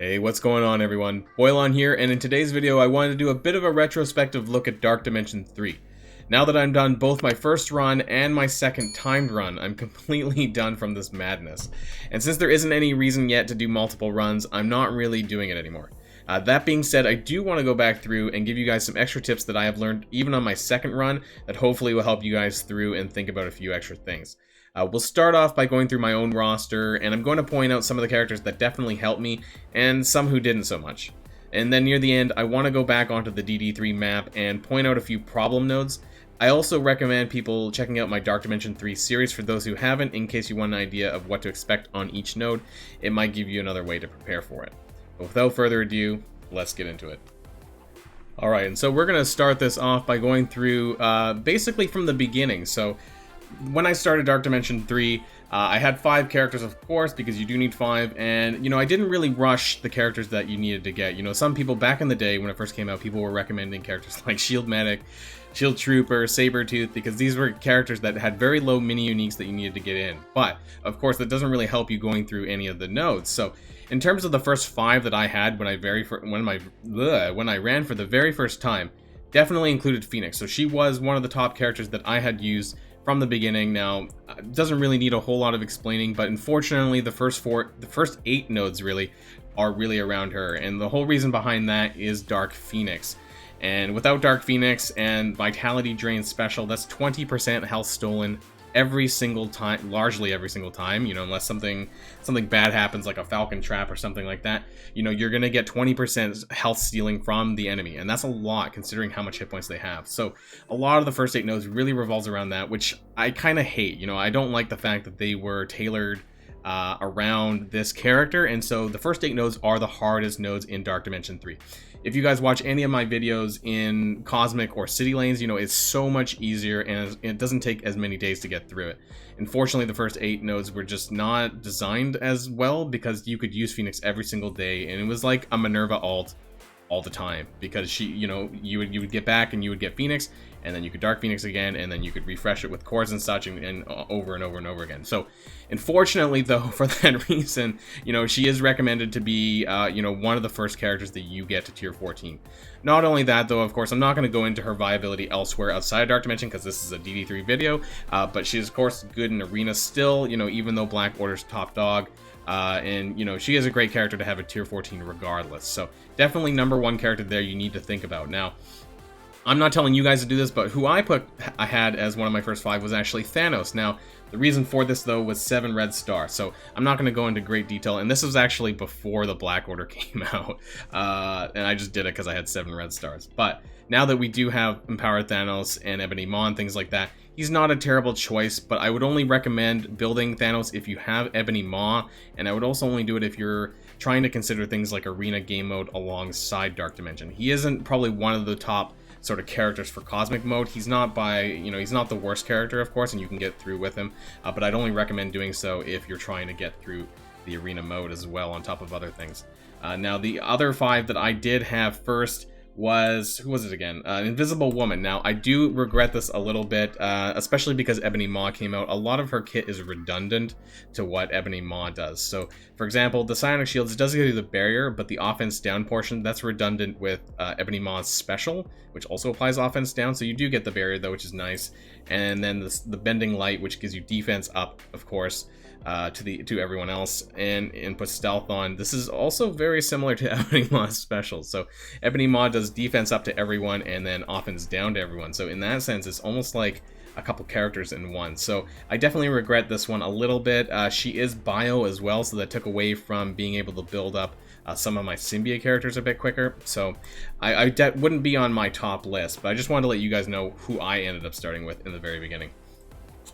Hey, what's going on everyone? Boilon here, and in today's video I wanted to do a bit of a retrospective look at Dark Dimension 3. Now that I'm done both my first run and my second timed run, I'm completely done from this madness. And since there isn't any reason yet to do multiple runs, I'm not really doing it anymore. That being said, I do want to go back through and give you guys some extra tips that I have learned even on my second run that hopefully will help you guys through and think about a few extra things. We'll start off by going through my own roster, and I'm going to point out some of the characters that definitely helped me, and some who didn't so much. And then near the end, I want to go back onto the DD3 map and point out a few problem nodes. I also recommend people checking out my Dark Dimension 3 series for those who haven't, in case you want an idea of what to expect on each node. It might give you another way to prepare for it. But without further ado, let's get into it. Alright, and so we're going to start this off by going through basically from the beginning. So when I started Dark Dimension 3, I had 5 characters, of course, because you do need 5, and, I didn't really rush the characters that you needed to get. Some people back in the day, when it first came out, people were recommending characters like Shield Medic, Shield Trooper, Sabretooth, because these were characters that had very low mini-uniques that you needed to get in. But, of course, that doesn't really help you going through any of the nodes. So, in terms of the first 5 that I had when I ran for the very first time, definitely included Phoenix. So she was one of the top characters that I had used from the beginning. Now, it doesn't really need a whole lot of explaining, but unfortunately the first 8 nodes really are really around her, and the whole reason behind that is Dark Phoenix. And without Dark Phoenix and Vitality Drain special, that's 20% health stolen every single time, largely every single time, unless something bad happens like a Falcon Trap or something like that, you're gonna get 20% health stealing from the enemy, and that's a lot considering how much hit points they have. So a lot of the first 8 nodes really revolves around that, which I kind of hate. I don't like the fact that they were tailored around this character, and so the first 8 nodes are the hardest nodes in Dark Dimension 3. If you guys watch any of my videos in Cosmic or City Lanes, it's so much easier, and it doesn't take as many days to get through it. Unfortunately, the first 8 nodes were just not designed as well, because you could use Phoenix every single day, and it was like a Minerva alt all the time, because she, you would get back and you would get Phoenix, and then you could Dark Phoenix again, and then you could refresh it with cores and such, and over and over and over again. So, unfortunately, though, for that reason, she is recommended to be, one of the first characters that you get to tier 14. Not only that, though, of course, I'm not going to go into her viability elsewhere outside Dark Dimension, because this is a DD3 video, but she's, of course, good in Arena still, even though Black Order's top dog. And she is a great character to have a tier 14 regardless. So definitely number 1 character there you need to think about. Now, I'm not telling you guys to do this, but who I had as one of my first 5 was actually Thanos. Now, the reason for this, though, was 7 red star. So I'm not going to go into great detail, and this was actually before the Black Order came out. And I just did it because I had 7 red stars. But now that we do have Empowered Thanos and Ebony Maw and things like that, he's not a terrible choice, but I would only recommend building Thanos if you have Ebony Maw, and I would also only do it if you're trying to consider things like Arena game mode alongside Dark Dimension. He isn't probably one of the top sort of characters for Cosmic mode. He's not he's not the worst character, of course, and you can get through with him, but I'd only recommend doing so if you're trying to get through the Arena mode as well, on top of other things. Now, the other 5 that I did have first was, who was it again? Invisible Woman. Now, I do regret this a little bit, especially because Ebony Maw came out. A lot of her kit is redundant to what Ebony Maw does. So, for example, the Psionic Shields, it does give you the barrier, but the offense down portion, that's redundant with Ebony Maw's special, which also applies offense down. So you do get the barrier, though, which is nice. And then the Bending Light, which gives you defense up, of course, to everyone else, and put stealth on. This is also very similar to Ebony Maw's special. So Ebony Maw does defense up to everyone and then offense down to everyone. So in that sense, it's almost like a couple characters in one. So I definitely regret this one a little bit. She is bio as well, so that took away from being able to build up some of my symbiote characters a bit quicker. So I wouldn't be on my top list, but I just wanted to let you guys know who I ended up starting with in the very beginning.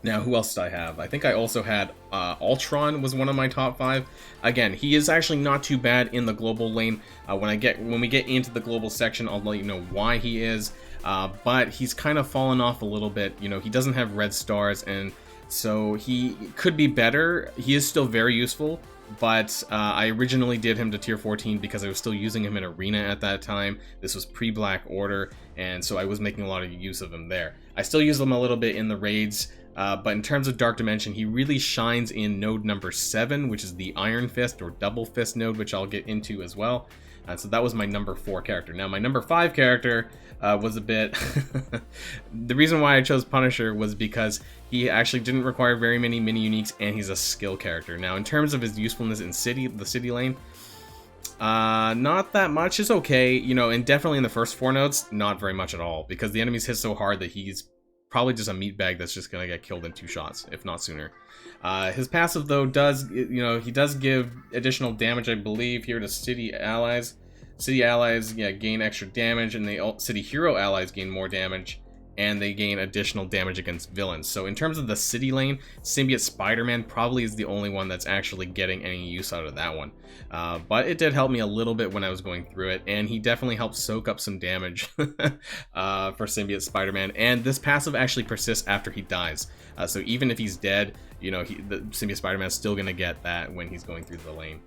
Now, who else did I have? I think I also had Ultron was one of my top 5. Again, he is actually not too bad in the global lane. When we get into the global section, I'll let you know why he is. But he's kind of fallen off a little bit. He doesn't have red stars, and so he could be better. He is still very useful, but I originally did him to tier 14 because I was still using him in Arena at that time. This was pre-Black Order, and so I was making a lot of use of him there. I still use him a little bit in the raids, But in terms of Dark Dimension, he really shines in node number 7, which is the Iron Fist or Double Fist node, which I'll get into as well. So that was my number 4 character. Now, my number 5 character was a bit... The reason why I chose Punisher was because he actually didn't require very many mini-uniques, and he's a skill character. Now, in terms of his usefulness in the city lane, not that much. Is okay, you know, and definitely in the first 4 nodes, not very much at all, because the enemies hit so hard that he's probably just a meatbag that's just gonna get killed in 2 shots, if not sooner. His passive, though, does, you know, he does give additional damage, I believe, here to city allies. City allies, yeah, gain extra damage, and the city hero allies gain more damage, and they gain additional damage against villains. So in terms of the city lane, Symbiote Spider-Man probably is the only one that's actually getting any use out of that one. But it did help me a little bit when I was going through it, and he definitely helped soak up some damage for Symbiote Spider-Man. And this passive actually persists after he dies. So even if he's dead, you know, the Symbiote Spider-Man is still going to get that when he's going through the lane.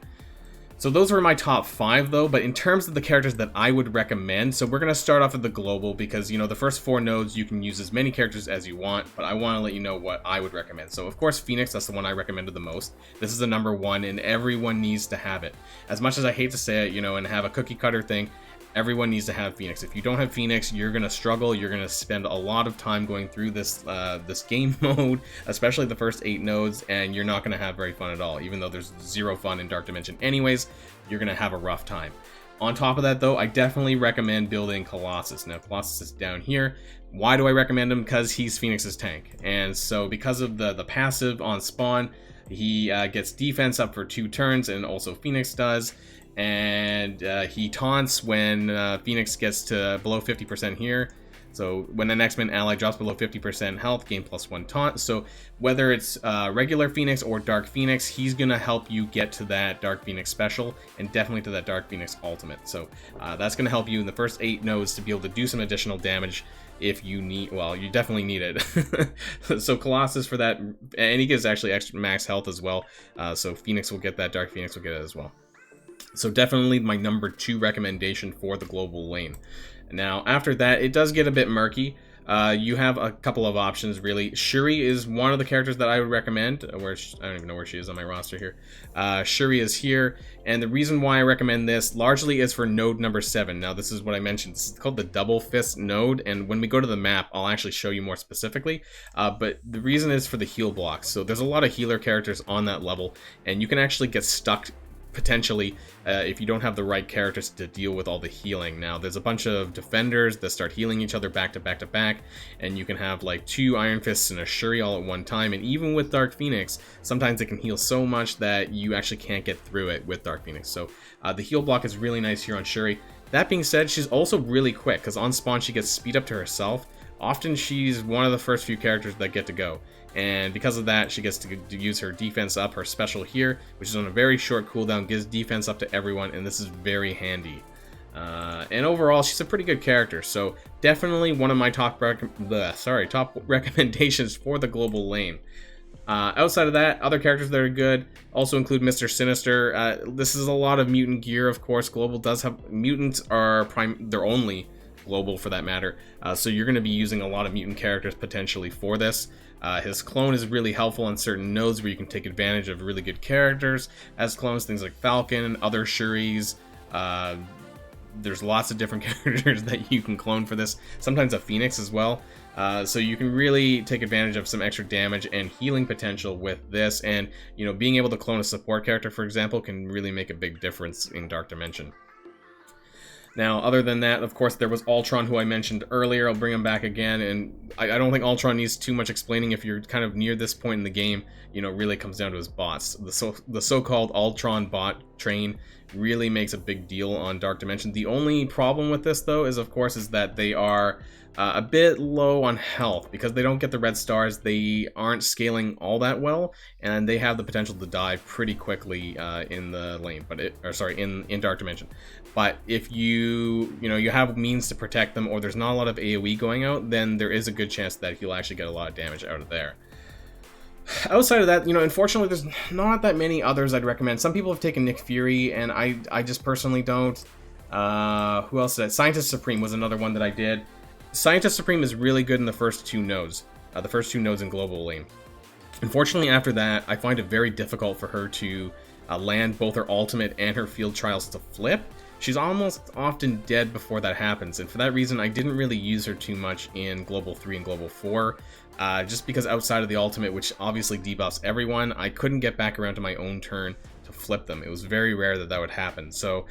So those were my top 5, though, but in terms of the characters that I would recommend, so we're going to start off with the global, because, you know, the first 4 nodes, you can use as many characters as you want, but I want to let you know what I would recommend. So, of course, Phoenix, that's the one I recommended the most. This is the number 1, and everyone needs to have it. As much as I hate to say it, you know, and have a cookie-cutter thing, everyone needs to have Phoenix. If you don't have Phoenix, you're going to struggle. You're going to spend a lot of time going through this this game mode, especially the first 8 nodes, and you're not going to have very fun at all. Even though there's 0 fun in Dark Dimension anyways, you're going to have a rough time. On top of that, though, I definitely recommend building Colossus. Now, Colossus is down here. Why do I recommend him? Because he's Phoenix's tank. And so because of the passive on spawn, he gets defense up for 2 turns, and also Phoenix does. And he taunts when Phoenix gets to below 50% here. So when an X-Men ally drops below 50% health, gain +1 taunt. So whether it's regular Phoenix or Dark Phoenix, he's going to help you get to that Dark Phoenix special, and definitely to that Dark Phoenix ultimate. So that's going to help you in the first 8 nodes to be able to do some additional damage if you need, well, you definitely need it. So Colossus for that, and he gets actually extra max health as well. So Phoenix will get that, Dark Phoenix will get it as well. So definitely my number 2 recommendation for the global lane. Now, after that, it does get a bit murky. You have a couple of options, really. Shuri is one of the characters that I would recommend. I don't even know where she is on my roster here. Shuri is here, and the reason why I recommend this largely is for node number 7. Now, this is what I mentioned. It's called the Double Fist node, and when we go to the map, I'll actually show you more specifically. But the reason is for the heal blocks. So there's a lot of healer characters on that level, and you can actually get stuck potentially if you don't have the right characters to deal with all the healing. Now, there's a bunch of defenders that start healing each other back to back to back, and you can have like 2 Iron Fists and a Shuri all at one time. And even with Dark Phoenix, sometimes it can heal so much that you actually can't get through it with Dark Phoenix. So the heal block is really nice here on Shuri. That being said, she's also really quick, because on spawn she gets speed up to herself. Often she's one of the first few characters that get to go, and because of that, she gets to use her defense up, her special here, which is on a very short cooldown, gives defense up to everyone, and this is very handy. And overall, she's a pretty good character, so definitely one of my top recommendations for the global lane. Outside of that, other characters that are good also include Mr. Sinister. This is a lot of mutant gear, of course. Global does have mutants are they're only global for that matter, so you're going to be using a lot of mutant characters potentially for this. His clone is really helpful on certain nodes where you can take advantage of really good characters as clones, things like Falcon, other Shuris. There's lots of different characters that you can clone for this, sometimes a Phoenix as well. So you can really take advantage of some extra damage and healing potential with this, and you know, being able to clone a support character, for example, can really make a big difference in Dark Dimension. Now, other than that, of course, there was Ultron, who I mentioned earlier. I'll bring him back again, and I don't think Ultron needs too much explaining. If you're kind of near this point in the game, you know, it really comes down to his bots. The so-called Ultron bot train really makes a big deal on Dark Dimension. The only problem with this, though, is, of course, is that they are a bit low on health. Because they don't get the red stars, they aren't scaling all that well, and they have the potential to die pretty quickly in the lane, in Dark Dimension. But if you have means to protect them, or there's not a lot of AoE going out, then there is a good chance that he'll actually get a lot of damage out of there. Outside of that, you know, unfortunately, there's not that many others I'd recommend. Some people have taken Nick Fury, and I just personally don't. Who else did I? Scientist Supreme was another one that I did. Scientist Supreme is really good in the first 2 nodes. the first 2 nodes in global lane. Unfortunately, after that, I find it very difficult for her to land both her ultimate and her field trials to flip. She's almost often dead before that happens, and for that reason, I didn't really use her too much in Global 3 and Global 4, just because outside of the ultimate, which obviously debuffs everyone, I couldn't get back around to my own turn to flip them. It was very rare that that would happen, so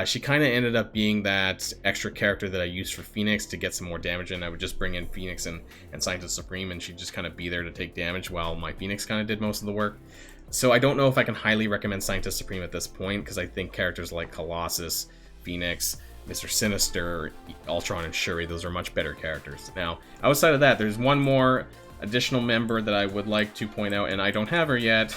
she kind of ended up being that extra character that I used for Phoenix to get some more damage in. I would just bring in Phoenix and Scientist Supreme, and she'd just kind of be there to take damage while my Phoenix kind of did most of the work. So I don't know if I can highly recommend Scientist Supreme at this point, because I think characters like Colossus, Phoenix, Mr. Sinister, Ultron, and Shuri, those are much better characters. Now, outside of that, there's one more additional member that I would like to point out, and I don't have her yet,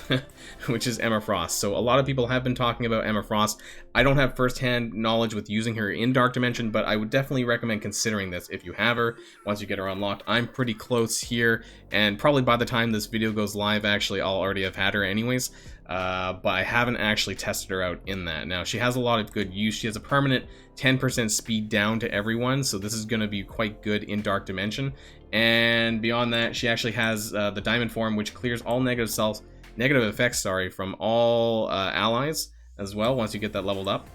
which is Emma Frost. So a lot of people have been talking about Emma Frost. I don't have first-hand knowledge with using her in Dark Dimension, but I would definitely recommend considering this if you have her, once you get her unlocked. I'm pretty close here, and probably by the time this video goes live, actually, I'll already have had her anyways. But I haven't actually tested her out in that. Now, she has a lot of good use. She has a permanent 10% speed down to everyone, so this is going to be quite good in Dark Dimension. And beyond that, she actually has the Diamond Form, which clears all negative effects, from all allies as well once you get that leveled up.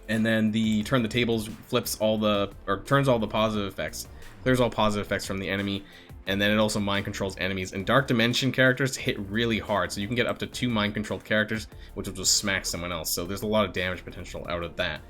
And then the Turn the Tables turns all the positive effects, clears all positive effects from the enemy. And then it also mind controls enemies. And Dark Dimension characters hit really hard, so you can get up to 2 mind controlled characters, which will just smack someone else. So there's a lot of damage potential out of that.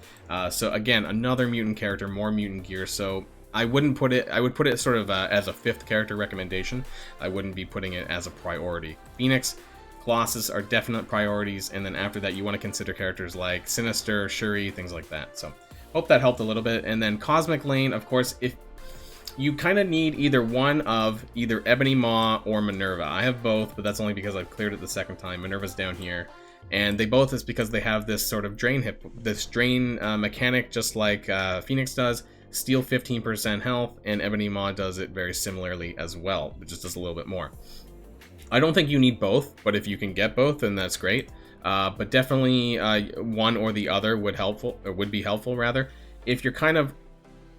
So again, another mutant character, more mutant gear. So I wouldn't put it. I would put it sort of as a 5th character recommendation. I wouldn't be putting it as a priority. Phoenix, Colossus are definite priorities, and then after that, you want to consider characters like Sinister, Shuri, things like that. So hope that helped a little bit. And then Cosmic Lane, of course, if you kind of need either one of either Ebony Maw or Minerva. I have both, but that's only because I've cleared it the second time. Minerva's down here, and they both is because they have this sort of drain mechanic, just like Phoenix does. Steal 15% health, and Ebony Maw does it very similarly as well, but just does a little bit more. I don't think you need both, but if you can get both, then that's great. But definitely one or the other would be helpful rather. If you're kind of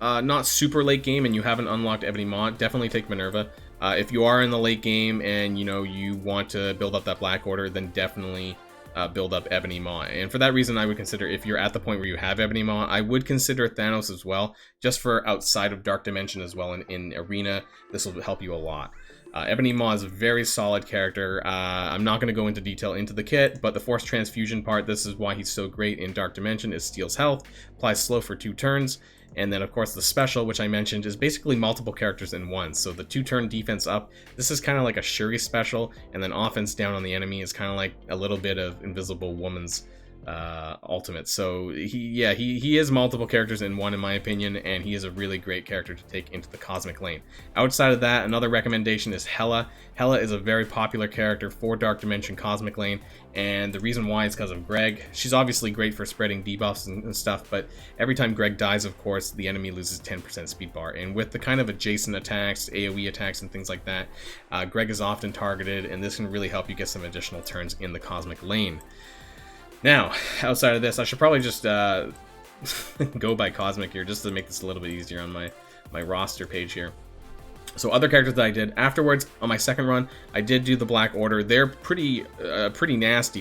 not super late game and you haven't unlocked Ebony Maw, definitely take Minerva. If you are in the late game and you want to build up that Black Order, then definitely build up Ebony Maw. And for that reason, I would consider, if you're at the point where you have Ebony Maw, I would consider Thanos as well, just for outside of Dark Dimension as well in Arena. This will help you a lot. Ebony Maw is a very solid character. I'm not going to go into detail into the kit, but the Force Transfusion part, this is why he's so great in Dark Dimension, is steals health, applies slow for 2 turns, and then of course the special, which I mentioned, is basically multiple characters in one. So the 2-turn defense up, this is kind of like a Shuri special, and then offense down on the enemy is kind of like a little bit of Invisible Woman's ultimate. So he is multiple characters in one, in my opinion, and he is a really great character to take into the Cosmic Lane. Outside of that, another recommendation is Hela. Hela is a very popular character for Dark Dimension Cosmic Lane, and the reason why is because of Greg. She's obviously great for spreading debuffs and stuff, but every time Greg dies, of course, the enemy loses 10% speed bar, and with the kind of adjacent attacks, AoE attacks, and things like that, Greg is often targeted, and this can really help you get some additional turns in the Cosmic Lane. Now, outside of this, I should probably just go by Cosmic here, just to make this a little bit easier on my roster page here. So other characters that I did afterwards, on my second run, I did do the Black Order. They're pretty nasty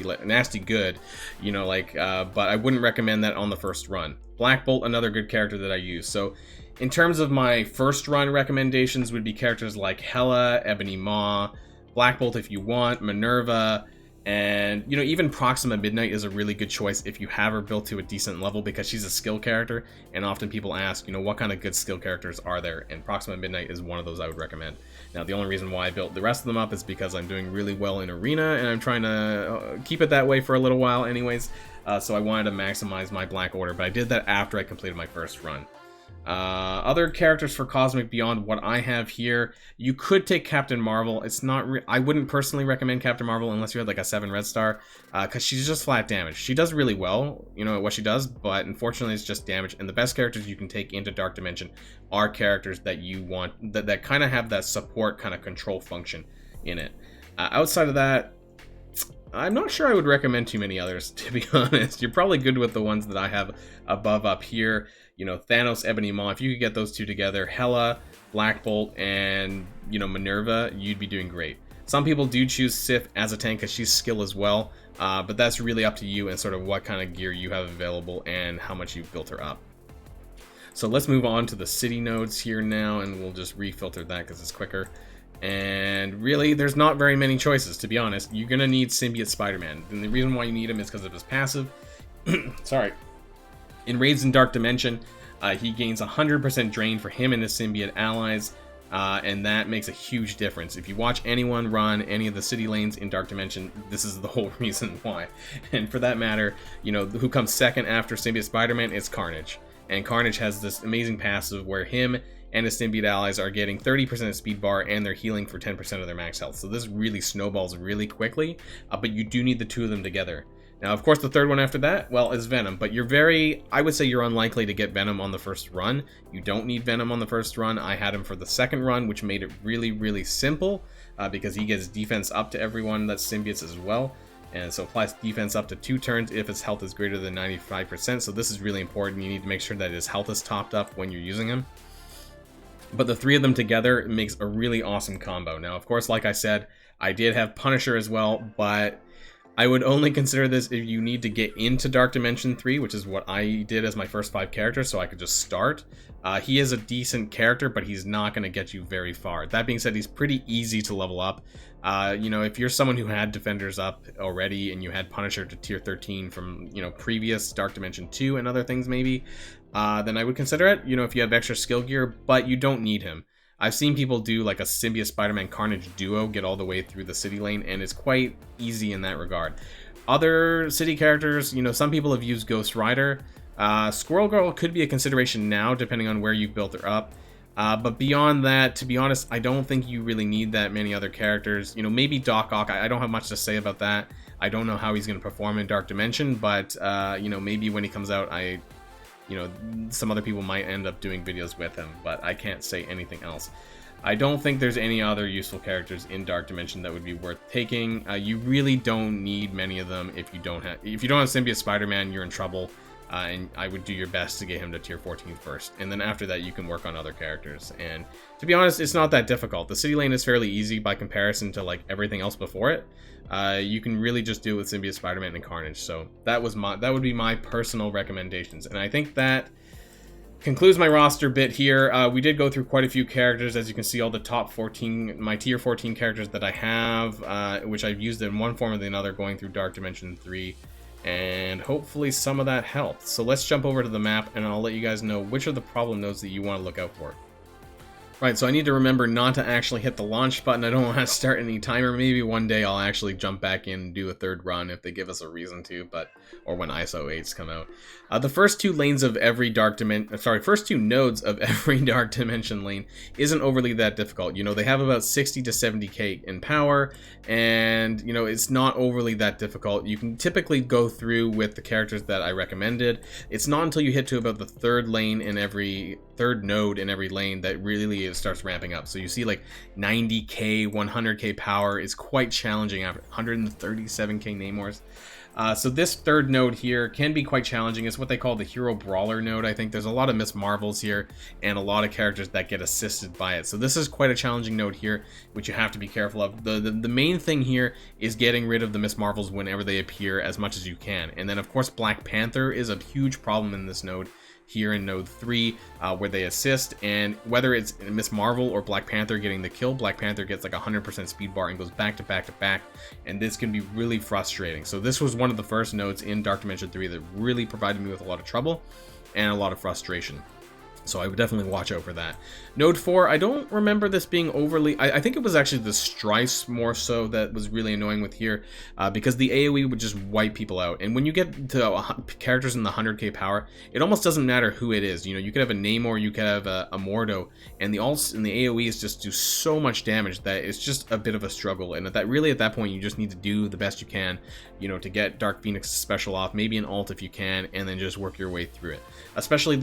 good, but I wouldn't recommend that on the first run. Black Bolt, another good character that I use. So in terms of my first run recommendations would be characters like Hela, Ebony Maw, Black Bolt if you want, Minerva, and even Proxima Midnight is a really good choice if you have her built to a decent level, because she's a skill character, and often people ask, what kind of good skill characters are there, and Proxima Midnight is one of those I would recommend. Now, the only reason why I built the rest of them up is because I'm doing really well in Arena, and I'm trying to keep it that way for a little while anyways, so I wanted to maximize my Black Order, but I did that after I completed my first run. Other characters for Cosmic beyond what I have here, you could take Captain Marvel. It's not I wouldn't personally recommend Captain Marvel unless you had like a 7 red star, because she's just flat damage. She does really well, at what she does, but unfortunately it's just damage, and the best characters you can take into Dark Dimension are characters that you want, that kind of have that support kind of control function in it. Outside of that, I'm not sure I would recommend too many others, to be honest. You're probably good with the ones that I have above up here. You know, Thanos, Ebony Maw, if you could get those two together, Hela, Black Bolt, and, you know, Minerva, you'd be doing great. Some people do choose Sif as a tank because she's skill as well, but that's really up to you and sort of what kind of gear you have available and how much you've built her up. So let's move on to the city nodes here now, and we'll just refilter that because it's quicker. And really, there's not very many choices, to be honest. You're going to need Symbiote Spider-Man, and the reason why you need him is because of his passive. Sorry. In Raids in Dark Dimension, he gains 100% drain for him and his symbiote allies, and that makes a huge difference. If you watch anyone run any of the city lanes in Dark Dimension, this is the whole reason why. And for that matter, you know, who comes second after Symbiote Spider-Man is Carnage. And Carnage has this amazing passive where him and his symbiote allies are getting 30% speed bar, and they're healing for 10% of their max health. So this really snowballs really quickly, but you do need the two of them together. Now, of course, the third one after that, well, is Venom, but I would say you're unlikely to get Venom on the first run. You don't need Venom on the first run. I had him for the second run, which made it really, really simple, because he gets defense up to everyone that's symbiotes as well. And so applies defense up to 2 turns if his health is greater than 95%. So this is really important. You need to make sure that his health is topped up when you're using him. But the three of them together makes a really awesome combo. Now, of course, like I said, I did have Punisher as well, but I would only consider this if you need to get into Dark Dimension 3, which is what I did as my first 5 characters, so I could just start. He is a decent character, but he's not going to get you very far. That being said, he's pretty easy to level up. You know, if you're someone who had Defenders up already and you had Punisher to tier 13 from, you know, previous Dark Dimension 2 and other things maybe, then I would consider it, you know, if you have extra skill gear, but you don't need him. I've seen people do like a Symbiote Spider-Man Carnage duo, get all the way through the city lane, and it's quite easy in that regard. Other city characters, you know, some people have used Ghost Rider. Squirrel Girl could be a consideration now, depending on where you've built her up. But beyond that, to be honest, I don't think you really need that many other characters. You know, maybe Doc Ock, I don't have much to say about that. I don't know how he's going to perform in Dark Dimension, but, you know, maybe when he comes out, you know, some other people might end up doing videos with him, but I can't say anything else. I don't think there's any other useful characters in Dark Dimension that would be worth taking. You really don't need many of them if you don't have Symbiote Spider-Man, you're in trouble. And I would do your best to get him to tier 14 first, and then after that you can work on other characters. And to be honest, it's not that difficult. The city lane is fairly easy by comparison to like everything else before it. You can really just do it with Symbiote Spider-Man and Carnage. So that would be my personal recommendations, and I think that concludes my roster bit here. We did go through quite a few characters, as you can see, all the top 14, my tier 14 characters that I have, which I've used in one form or another going through Dark Dimension 3. And hopefully some of that helped. So let's jump over to the map, and I'll let you guys know which are the problem nodes that you want to look out for. Right, so I need to remember not to actually hit the launch button. I don't want to start any timer. Maybe one day I'll actually jump back in and do a third run if they give us a reason to, or when ISO 8s come out. The first two nodes of every Dark Dimension lane isn't overly that difficult. You know, they have about 60 to 70k in power, and, you know, it's not overly that difficult. You can typically go through with the characters that I recommended. It's not until you hit to about the third node in every lane that really it starts ramping up. So you see like 90k, 100k power is quite challenging after 137k Namors. So this third node here can be quite challenging. It's what they call the Hero Brawler node. I think there's a lot of Miss Marvels here and a lot of characters that get assisted by it. So this is quite a challenging node here, which you have to be careful of. The main thing here is getting rid of the Miss Marvels whenever they appear as much as you can. And then of course Black Panther is a huge problem in this node here in node 3, where they assist, and whether it's Miss Marvel or Black Panther getting the kill, Black Panther gets like 100% speed bar and goes back to back to back, and this can be really frustrating. So this was one of the first nodes in Dark Dimension 3 that really provided me with a lot of trouble and a lot of frustration. So I would definitely watch out for that. Node 4, I don't remember this being overly... I think it was actually the Strife more so that was really annoying with here, because the AoE would just wipe people out. And when you get to characters in the 100k power, it almost doesn't matter who it is. You know, you could have a Namor, you could have a Mordo, and the ults and the AoEs just do so much damage that it's just a bit of a struggle. And at that point, you just need to do the best you can, you know, to get Dark Phoenix's special off, maybe an ult if you can, and then just work your way through it. Especially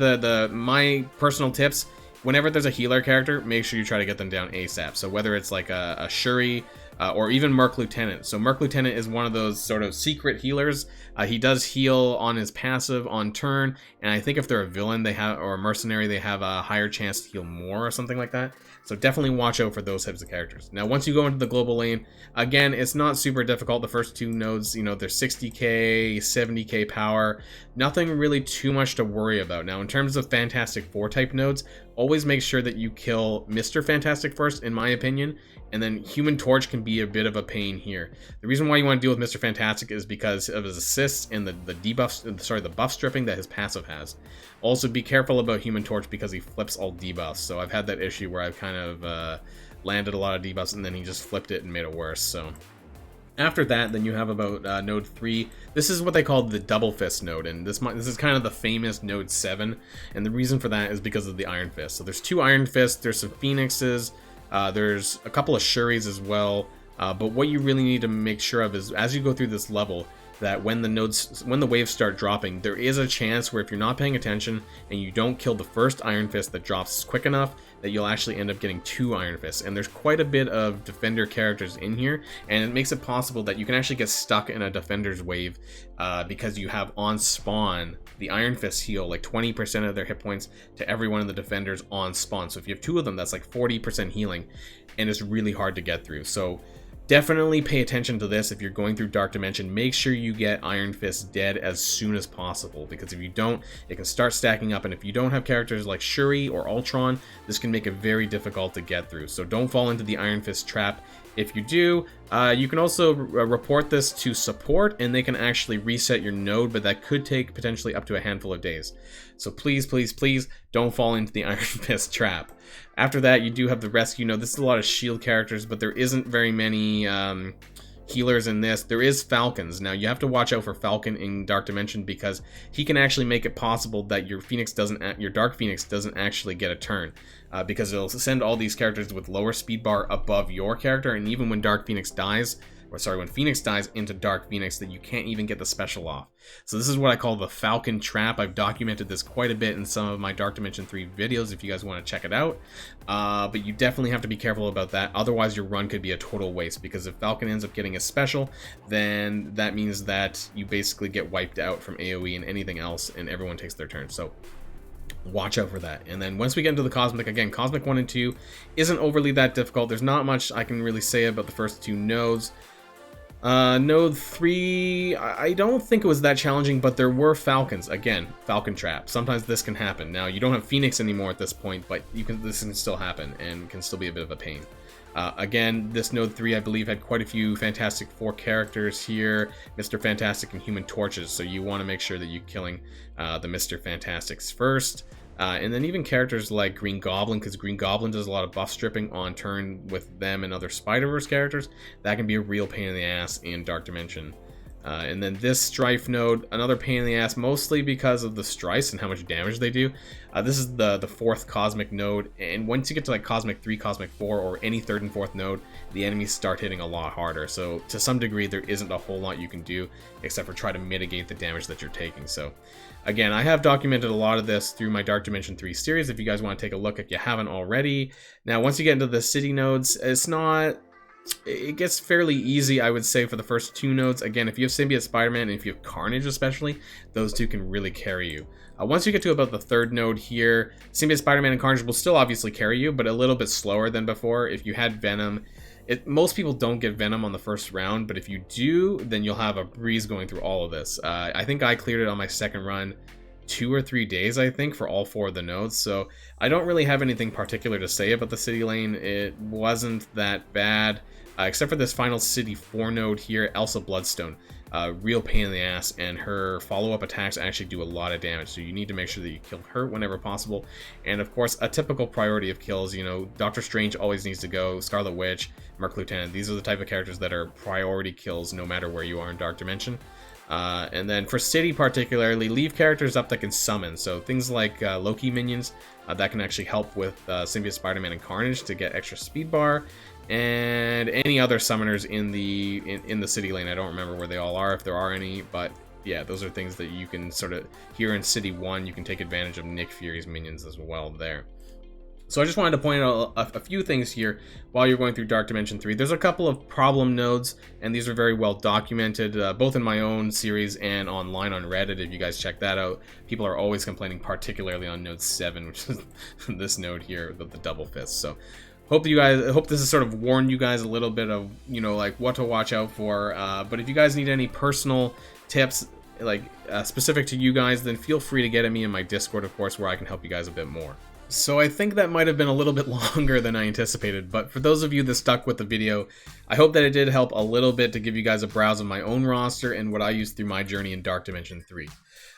my personal tips, whenever there's a healer character, make sure you try to get them down ASAP. So whether it's like a Shuri, or even Merc Lieutenant. So Merc Lieutenant is one of those sort of secret healers. He does heal on his passive on turn, and I think if they're a villain, they have, or a mercenary, they have a higher chance to heal more or something like that. So definitely watch out for those types of characters. Now, once you go into the global lane, again, it's not super difficult. The first two nodes, you know, they're 60k, 70k power. Nothing really too much to worry about. Now, in terms of Fantastic Four type nodes, always make sure that you kill Mr. Fantastic first, in my opinion, and then Human Torch can be a bit of a pain here. The reason why you want to deal with Mr. Fantastic is because of his assists and the debuffs, sorry, the buff stripping that his passive has. Also, be careful about Human Torch because he flips all debuffs. So I've had that issue where I've kind of landed a lot of debuffs and then he just flipped it and made it worse. So after that, then you have about node 3. This is what they call the Double Fist node, and this is kind of the famous node 7, and the reason for that is because of the Iron Fist. So there's 2 Iron Fists, there's some Phoenixes, there's a couple of Shuris as well, but what you really need to make sure of is as you go through this level, that when the waves start dropping, there is a chance where if you're not paying attention and you don't kill the first Iron Fist that drops quick enough, that you'll actually end up getting 2 Iron Fists. And there's quite a bit of defender characters in here, and it makes it possible that you can actually get stuck in a defender's wave because you have on spawn the Iron Fist heal like 20% of their hit points to every one of the defenders on spawn. So if you have 2 of them, that's like 40% healing, and it's really hard to get through. So definitely pay attention to this if you're going through Dark Dimension. Make sure you get Iron Fist dead as soon as possible, because if you don't, it can start stacking up, and if you don't have characters like Shuri or Ultron, this can make it very difficult to get through. So don't fall into the Iron Fist trap. If you do, you can also report this to support, and they can actually reset your node, but that could take potentially up to a handful of days. So please, please, please don't fall into the Iron Fist trap. After that, you do have the rescue node. This is a lot of shield characters, but there isn't very many healers in this. There is Falcons. Now, you have to watch out for Falcon in Dark Dimension because he can actually make it possible that your Dark Phoenix doesn't actually get a turn. Because it'll send all these characters with lower speed bar above your character, and even when Dark Phoenix dies, when Phoenix dies into Dark Phoenix, that you can't even get the special off. So this is what I call the Falcon trap. I've documented this quite a bit in some of my Dark Dimension 3 videos if you guys want to check it out. But you definitely have to be careful about that. Otherwise, your run could be a total waste, because if Falcon ends up getting a special, then that means that you basically get wiped out from AoE and anything else, and everyone takes their turn. So watch out for that. And then once we get into the Cosmic, again, Cosmic 1 and 2 isn't overly that difficult. There's not much I can really say about the first 2 nodes. Node 3, I don't think it was that challenging, but there were Falcons. Again, Falcon trap. Sometimes this can happen. Now, you don't have Phoenix anymore at this point, but this can still happen and can still be a bit of a pain. Again, this Node 3, I believe, had quite a few Fantastic Four characters here, Mr. Fantastic and Human Torches, so you want to make sure that you're killing the Mr. Fantastics first. And then even characters like Green Goblin, because Green Goblin does a lot of buff stripping on turn with them and other Spider-Verse characters. That can be a real pain in the ass in Dark Dimension. And then this Strife node, another pain in the ass, mostly because of the Strife and how much damage they do. This is the 4th Cosmic node, and once you get to like Cosmic 3, Cosmic 4, or any 3rd and 4th node, the enemies start hitting a lot harder. So to some degree, there isn't a whole lot you can do except for try to mitigate the damage that you're taking. So again, I have documented a lot of this through my Dark Dimension 3 series if you guys want to take a look if you haven't already. Now, once you get into the city nodes, it gets fairly easy, I would say, for the first 2 nodes. Again, if you have Symbiote Spider-Man and if you have Carnage especially, those 2 can really carry you. Once you get to about the 3rd node here, Symbiote Spider-Man and Carnage will still obviously carry you, but a little bit slower than before. If you had Venom, most people don't get Venom on the first round, but if you do, then you'll have a breeze going through all of this. I think I cleared it on my 2nd run 2 or 3 days, I think, for all 4 of the nodes. So I don't really have anything particular to say about the city lane. It wasn't that bad, except for this final city 4 node here, Elsa Bloodstone. Real pain in the ass, and her follow-up attacks actually do a lot of damage, so you need to make sure that you kill her whenever possible. And of course, a typical priority of kills, you know, Doctor Strange always needs to go, Scarlet Witch, Merc Lieutenant, these are the type of characters that are priority kills no matter where you are in Dark Dimension. And then for City particularly, leave characters up that can summon, so things like Loki minions, that can actually help with Symbiote Spider-Man and Carnage to get extra speed bar, and any other summoners in the city lane. I don't remember where they all are, if there are any, but yeah, those are things that you can sort of, here in City 1, you can take advantage of Nick Fury's minions as well there. So I just wanted to point out a few things here while you're going through Dark Dimension 3. There's a couple of problem nodes, and these are very well documented, both in my own series and online on Reddit. If you guys check that out, people are always complaining, particularly on node 7, which is this node here, the double fist. So hope this has sort of warned you guys a little bit of, you know, like what to watch out for. But if you guys need any personal tips, like specific to you guys, then feel free to get at me in my Discord, of course, where I can help you guys a bit more. So I think that might have been a little bit longer than I anticipated, but for those of you that stuck with the video, I hope that it did help a little bit to give you guys a browse of my own roster and what I used through my journey in Dark Dimension 3.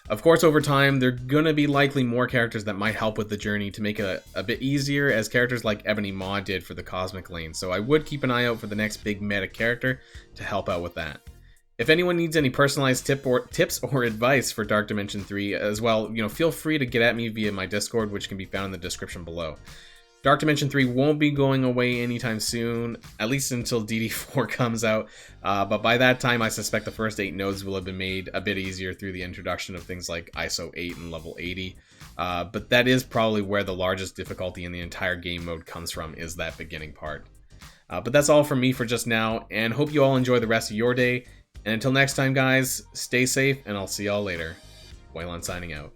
Of course, over time, there are gonna be likely more characters that might help with the journey to make it a bit easier, as characters like Ebony Maw did for the Cosmic Lane, so I would keep an eye out for the next big meta character to help out with that. If anyone needs any personalized tips or advice for Dark Dimension 3 as well, you know, feel free to get at me via my Discord, which can be found in the description below. Dark Dimension 3 won't be going away anytime soon, at least until DD4 comes out, but by that time I suspect the first 8 nodes will have been made a bit easier through the introduction of things like ISO 8 and level 80, but that is probably where the largest difficulty in the entire game mode comes from, is that beginning part. But that's all from me for just now, and hope you all enjoy the rest of your day. And until next time, guys, stay safe, and I'll see y'all later. Waylon signing out.